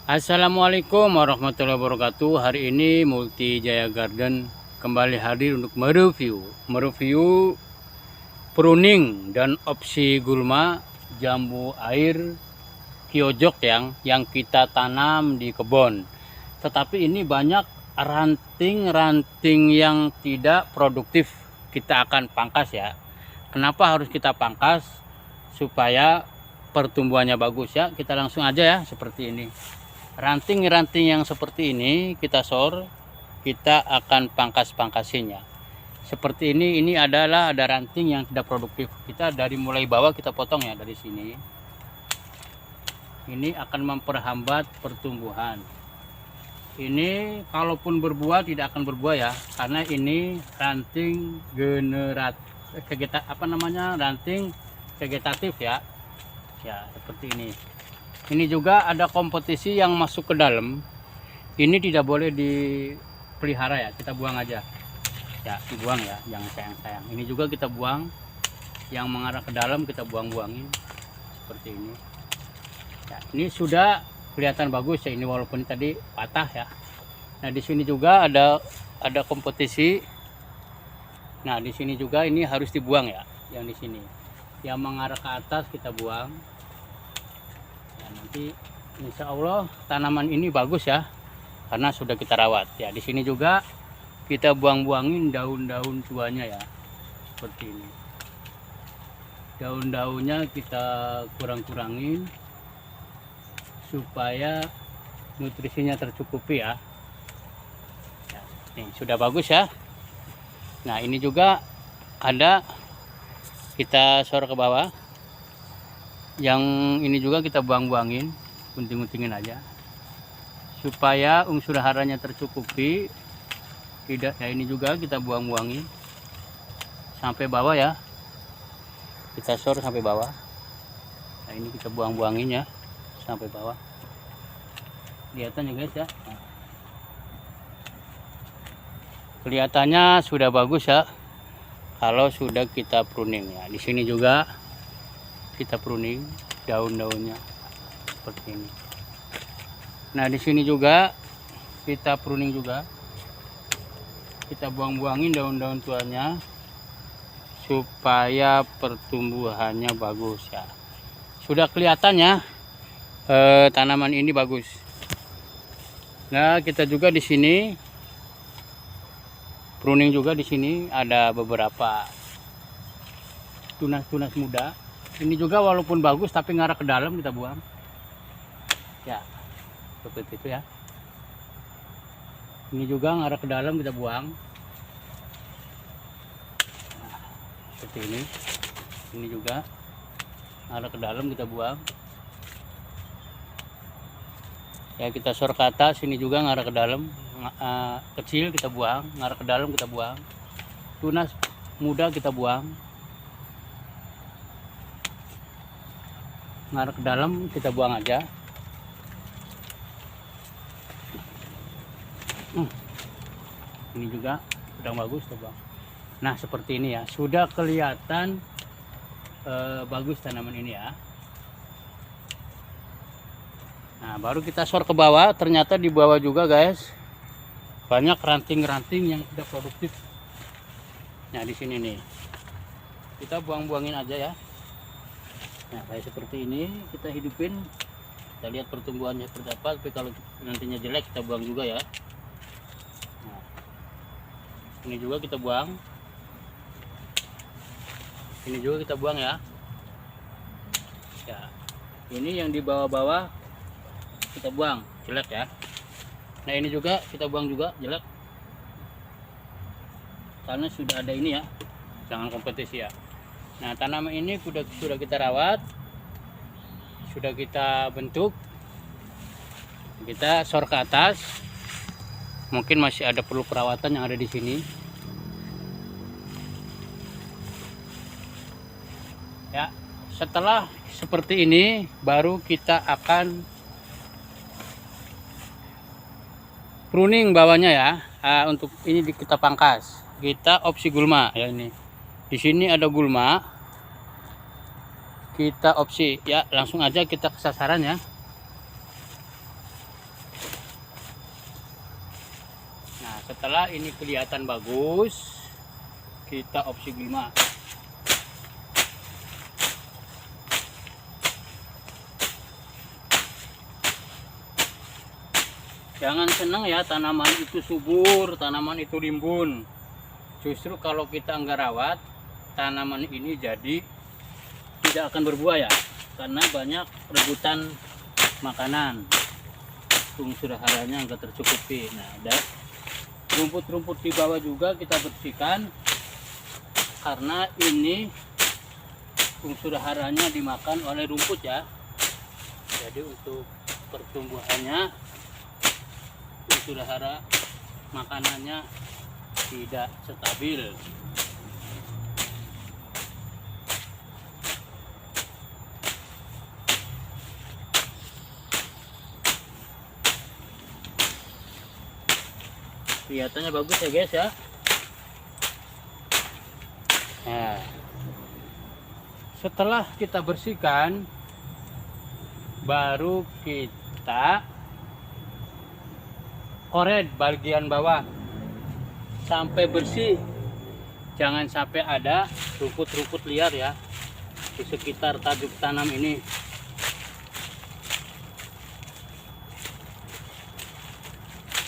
Assalamualaikum warahmatullahi wabarakatuh. Hari ini Multi Jaya Garden kembali hadir untuk mereview pruning dan opsi gulma jambu air kiojok yang kita tanam di kebun. Tetapi ini banyak ranting-ranting yang tidak produktif. Kita akan pangkas ya. Kenapa harus kita pangkas? Supaya pertumbuhannya bagus ya. Kita langsung aja ya, seperti ini. Ranting-ranting yang seperti ini kita kita akan pangkas-pangkasinya. Seperti ini adalah ada ranting yang tidak produktif. Kita dari mulai bawah kita potong ya, dari sini. Ini akan memperhambat pertumbuhan. Ini kalaupun berbuah tidak akan berbuah ya, karena ini ranting ranting vegetatif ya. Ya, seperti ini. Ini juga ada kompetisi yang masuk ke dalam. Ini tidak boleh dipelihara ya, kita buang aja. Ya, dibuang ya, jangan sayang-sayang. Ini juga kita buang. Yang mengarah ke dalam kita buang-buangin seperti ini. Ya, ini sudah kelihatan bagus ya, ini walaupun ini tadi patah ya. Nah, di sini juga ada kompetisi. Nah, di sini juga ini harus dibuang ya, yang di sini. Yang mengarah ke atas kita buang. Nanti insya Allah tanaman ini bagus ya, karena sudah kita rawat ya. Di sini juga kita buang-buangin daun-daun tuanya ya, seperti ini. Daun-daunnya kita kurang-kurangin supaya nutrisinya tercukupi ya. Nih sudah bagus ya. Nah, ini juga ada, kita sor ke bawah. Yang ini juga kita buang-buangin, gunting-guntingin aja supaya unsur haranya tercukupi. Tidak ya, ini juga kita buang-buangin sampai bawah ya, kita sor sampai bawah. Nah, ini kita buang-buangin ya sampai bawah, kelihatan ya guys ya. Nah, kelihatannya sudah bagus ya kalau sudah kita pruning ya. Di sini juga kita pruning daun-daunnya seperti ini. Nah, di sini juga kita pruning juga, kita buang-buangin daun-daun tuanya supaya pertumbuhannya bagus ya. Sudah kelihatannya tanaman ini bagus. Nah, kita juga di sini pruning juga. Di sini ada beberapa tunas-tunas muda. Ini juga walaupun bagus tapi ngarah ke dalam kita buang. Ya, seperti itu ya. Ini juga ngarah ke dalam kita buang. Nah, seperti ini. Ini juga ngarah ke dalam kita buang. Ya, kita sor ke atas. Ini juga ngarah ke dalam. Kecil kita buang, ngarah ke dalam kita buang. Tunas muda kita buang. Ngarah ke dalam kita buang aja. Ini juga udah bagus tuh bang. Nah, seperti ini ya, sudah kelihatan bagus tanaman ini ya. Nah, baru kita sor ke bawah. Ternyata di bawah juga guys banyak ranting-ranting yang tidak produktif. Nah, di sini nih kita buang-buangin aja ya. Nah, kayak seperti ini kita hidupin, kita lihat pertumbuhannya seperti apa. Tapi kalau nantinya jelek kita buang juga ya. Nah, ini juga kita buang, ini juga kita buang ya. Ya, ini yang di bawah-bawah kita buang, jelek ya. Nah, ini juga kita buang juga, jelek, karena sudah ada ini ya, jangan kompetisi ya. Nah, tanaman ini sudah kita rawat, sudah kita bentuk, kita sor ke atas. Mungkin masih ada perlu perawatan yang ada di sini. Ya, setelah seperti ini baru kita akan pruning bawahnya ya. Untuk ini kita pangkas. Kita opsi gulma ya ini. Di sini ada gulma. Kita opsi ya, langsung aja kita ke sasaran ya. setelah ini kelihatan bagus, kita opsi gulma. Jangan senang ya tanaman itu subur, tanaman itu rimbun. Justru kalau kita nggak rawat, tanaman ini jadi tidak akan berbuah ya, karena banyak rebutan makanan, unsur haranya nggak tercukupi. Nah, ada rumput-rumput di bawah juga kita bersihkan, karena ini unsur haranya dimakan oleh rumput ya. Jadi untuk pertumbuhannya unsur hara makanannya tidak stabil. Kelihatannya bagus ya guys ya. Nah, setelah kita bersihkan, baru kita koret bagian bawah sampai bersih. Jangan sampai ada rumput-rumput liar ya di sekitar tajuk tanam ini.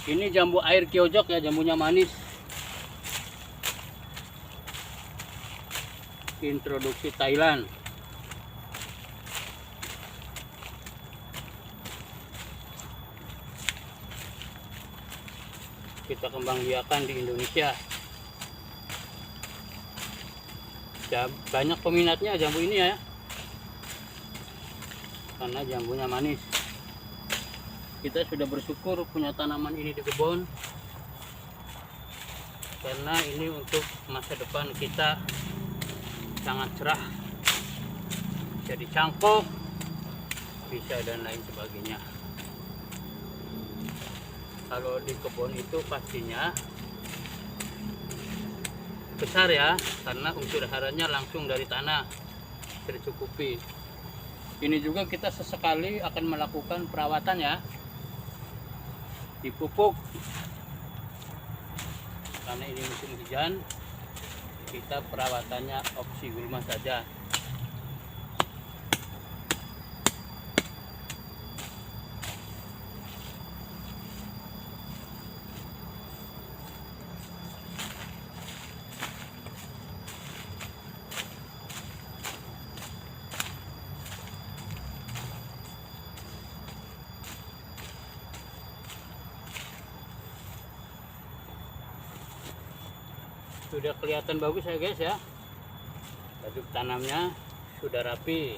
Ini jambu air kiojok ya, jambunya manis. Introduksi Thailand. Kita kembangbiakan di Indonesia. Ya, banyak peminatnya jambu ini ya, karena jambunya manis. Kita sudah bersyukur punya tanaman ini di kebun, karena ini untuk masa depan kita sangat cerah, bisa dicangkok, bisa dan lain sebagainya. Kalau di kebun itu pastinya besar ya, karena unsur haranya langsung dari tanah, tercukupi. Ini juga kita sesekali akan melakukan perawatan ya, dipupuk. Karena ini musim hujan, kita perawatannya opsi gulma saja. Sudah kelihatan bagus ya guys ya, tajuk tanamnya sudah rapi.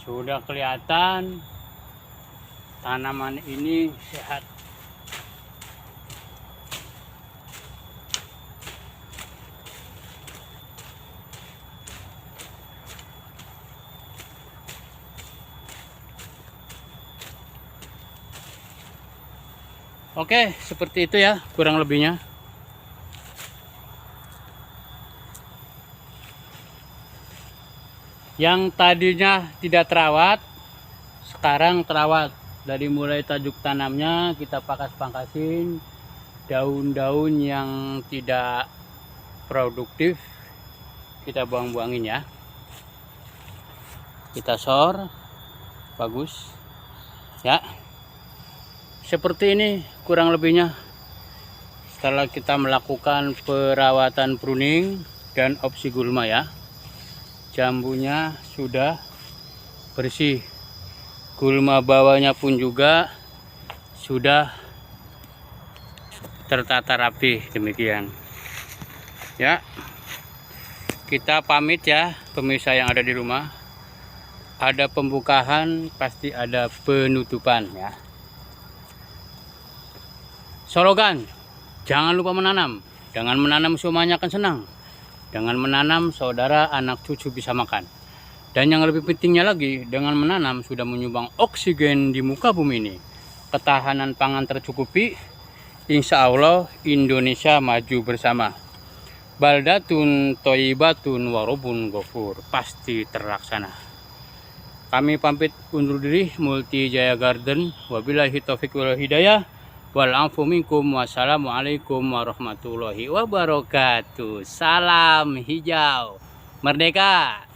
Sudah kelihatan tanaman ini sehat. Oke, seperti itu ya kurang lebihnya. Yang tadinya tidak terawat, sekarang terawat. Dari mulai tajuk tanamnya kita pangkas-pangkasin, daun-daun yang tidak produktif kita buang-buangin ya. Kita sor, bagus ya. Seperti ini kurang lebihnya. Setelah kita melakukan perawatan pruning dan opsi gulma ya, jambunya sudah bersih, gulma bawahnya pun juga sudah tertata rapi. Demikian ya, kita pamit ya pemirsa yang ada di rumah. Ada pembukaan, pasti ada penutupan ya. Slogan, jangan lupa menanam. Dengan menanam semuanya akan senang. Dengan menanam, saudara anak cucu bisa makan. Dan yang lebih pentingnya lagi, dengan menanam sudah menyumbang oksigen di muka bumi ini. Ketahanan pangan tercukupi, insya Allah Indonesia maju bersama. Baldatun toibatun warobun gofur, pasti terlaksana. Kami pamit undur diri, Multi Jaya Garden. Wabillahi taufiq wal hidayah. Wal afu minkum. Wassalamualaikum warahmatullahi wabarakatuh. Salam hijau. Merdeka!